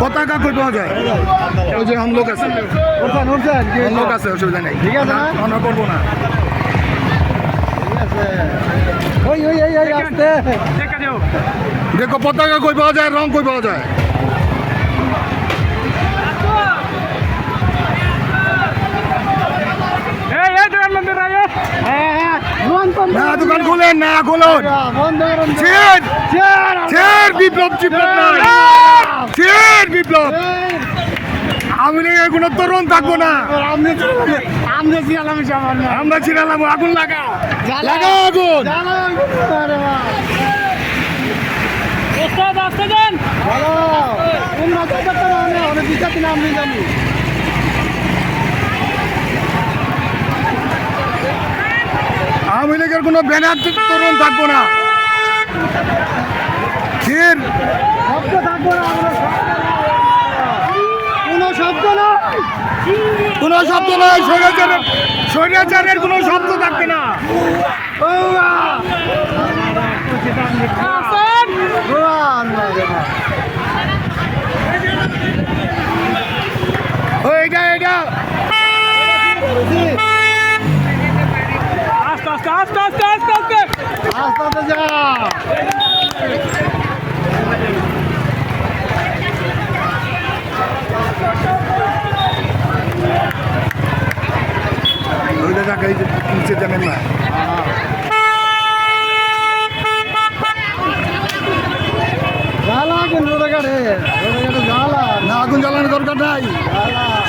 পতাকা কই পাওয়া যায়? ওই যে লোক আছে, লোক আছে, অসুবিধা নেই। ঠিক আছে, আমরা করবো না। দেখো পতাকা কই পাওয়া যায়, রং কই পাওয়া যায়? না দোকান খুলেন না, খুলুন। বিপ্লব বিপ্লব আওয়ামী লীগের কোনো তরুণ থাকবো না। আমরা ছিলাম, আগুন লাগা আগুন। আওয়ামী লীগের কোনো ব্যানার তরুণ থাকবো না। কোনো শব্দ নয়, স্বৈরাচারের কোনো শব্দ থাকবে না। এটা আস্তে যা। নিচে জানেন না, আগুন জ্বালানোর দরকার নাই,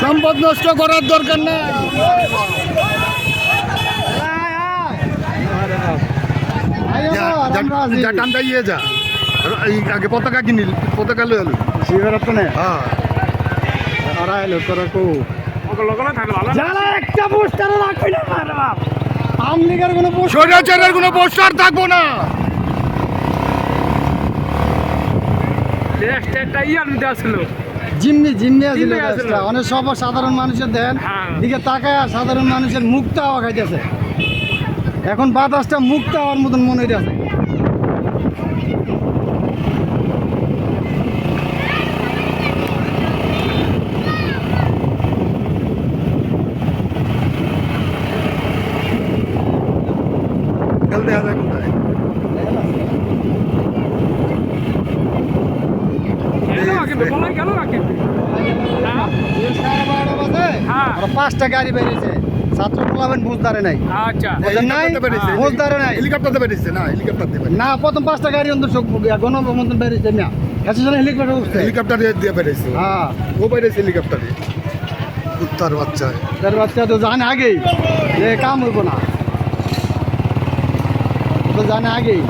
সম্পদ নষ্ট করার দরকার নাই। টানটা ইয়ে যা আগে পতাকা কিনিল, পতাকা লই আলু স্বৈরাচারের কোনো পোস্টার থাকবো না। অনেক সব সাধারণ মানুষের দেন দিকে তাকায়, সাধারণ মানুষের মুক্ত হাওয়া খাইতেছে। এখন বাতাসটা মুক্ত হওয়ার মতন মনে হইতেছে। পাঁচটা গাড়ি বেরিয়েছে, ছাত্র পোলাবেন বুঝদারে নাই। না প্রথম পাঁচটা গাড়ি গণমন্ত্রণ বেরিয়েছে না, হেলিকপ্টার উঠছে, হেলিকপ্টার দিয়ে বেরিয়েছে। হ্যাঁ ও বেরিয়েছে হেলিকপ্টারে। উত্তর বাচ্চা তো জানে আগেই যে কাম হইব না, তো জানে আগেই।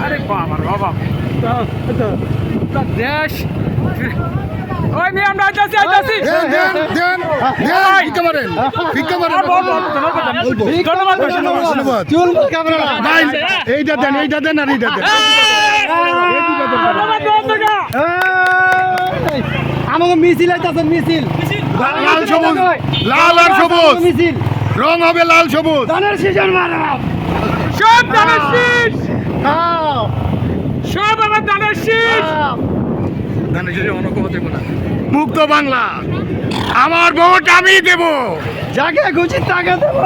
আরে বাবা দেশ ওই নিয়ে আমরা আইতাছি দেন ভিক্ষা মারেন ধন্যবাদ। এইটা দেন আর এইটা দেন। আমাকে মিছিল আইতাছে, মিছিল লাল সবুজ, লাল আর সবুজ মিছিল, রং হবে লাল সবুজ। ধানের সিজন মারাম, সব ধানের শীষ, সব আমার ধানের শীষ। মুক্ত বাংলা, আমার ভোট আমি দেব, যাকে খুশি তাকে দেব।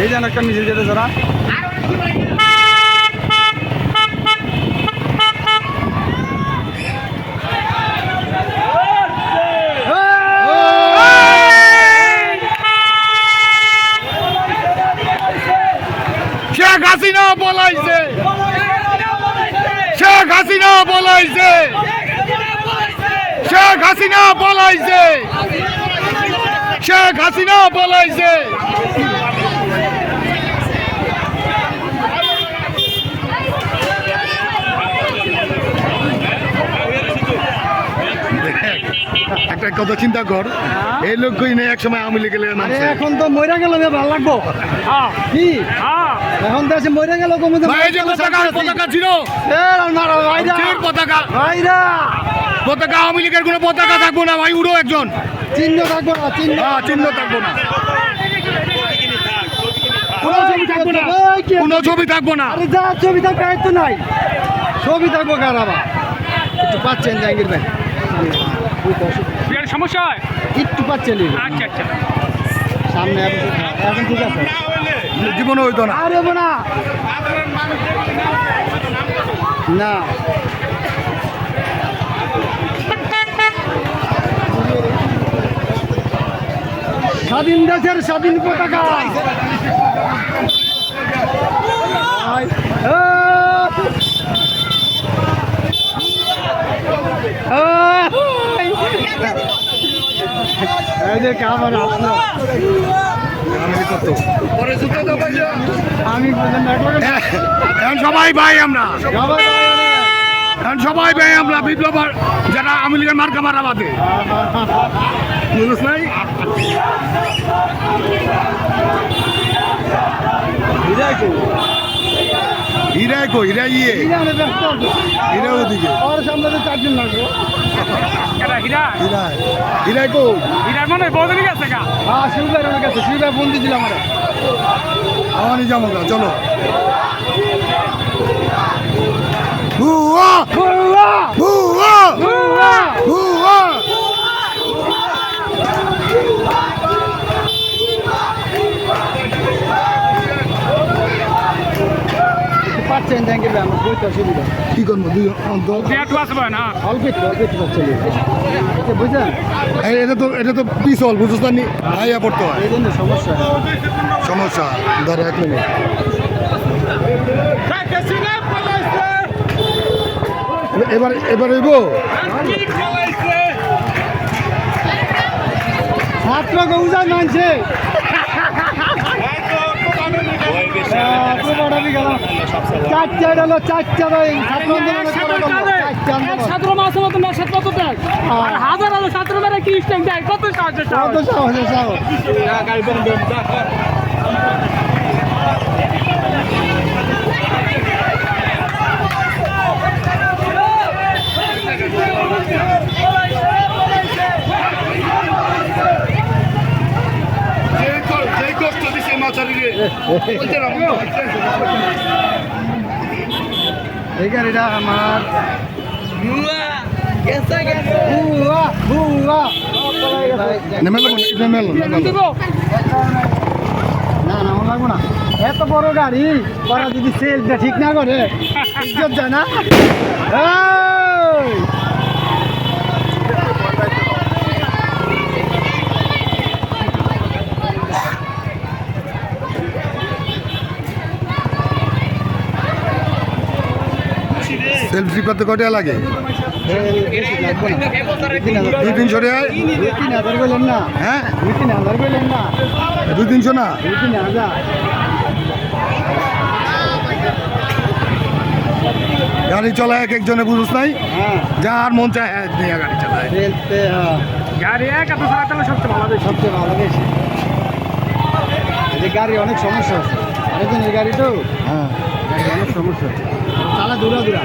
এই যেন একটা মিছিল যেতে যারা শেখ হাসিনা বলাইছে, শেখ হাসিনা বলাইছে, শেখ হাসিনা পলাইছে, শেখ হাসিনা পলাইছে। একটা কথা চিন্তা কর, এই লোকই নেই এক সময় আওয়ামী লীগের নামছে। এখন তো মইরা গেল ভালো লাগবো কি এখন তো আছে মইরা গেল পতাকা ছিল পতাকা, পতাকা আওয়ামী লীগের কোনো পতাকা থাকবো না ভাই, উড়ো একজন চিহ্ন থাকবো না, চিহ্ন থাকবো না, কোনো ছবি থাকবো না। আরে যা ছবি থাকবে তো নাই, ছবি থাকবো কার আবার একটু পাচ্ছেন জাহাঙ্গীর ভাই, সমস্যা হয় একটু পাচ্ছেন আচ্ছা আচ্ছা সামনে এখন ঠিক আছে, জীবনে হইতো না। আর হবো না না স্বাধীন দেশের স্বাধীন পতাকা আমি এখন সবাই ভাই আমরা, এখন সবাই ভাই আমরা, বিপ্লব যারা আওয়ামী লীগের মার্কা মারা বাদে বুঝছ নাই। হীরা কো হীরা ইয়ে হীরা ওদিকে আর সামনে তো চারজন লাগবে হীরা হীরা হীরা কো হীরার মনে বহুদিন গেছে গা। হ্যাঁ শিবভাইয়ের অনেক আছে, শিবভাই ফোন দিয়েছিল আমার আমারই যাবো গা, চলো। ভুয়া ভুয়া ভুয়া ভুয়া ভুয়া পাচ্ছেন জাহাঙ্গীর ভাই আমার বইতে অসুবিধা কি করবো দুই আসবে না অল্প একটু পাচ্ছেন বুঝলেন, এটা তো পিছল বুঝছ না, আইয়া পড়তে হয়, এই জন্য সমস্যা সমস্যা। ধর 1 মিনিট, এবার এবার হইব ছাত্র গৌজায় মানছে চারটা হলো চারটা ছাত্র মাসের মতো মেশাত কত দেয় আর হাজার হাজার ছাত্র মেরে কি স্ট্যান্ড দেয়, কত সাহায্য এই গাড়িটা আমার না না আমার লাগবো না, এত বড় গাড়ি ওরা যদি সেলটা ঠিক না করে ইজ্জত যায় না। সেলফি পাতে কটা লাগে? 2-300 টাকা। 2-3,000 বললেন না? হ্যাঁ 2-3,000 বললেন না? 2-300 না, 2-3,000 গাড়ি চলায় এক একজনে বুঝুস নাই, হ্যাঁ যার মন চায় হ্যাঁ নিয়ে গাড়ি চালায়। রেলতে গাড়ি এক এত চালাতে সবচেয়ে ভালো বেশি সবচেয়ে ভালো বেশি, এই গাড়ি অনেক সমস্যা আছে, এই গাড়ি তো হ্যাঁ গাড়ি অনেক সমস্যা আছে, চালা দূরা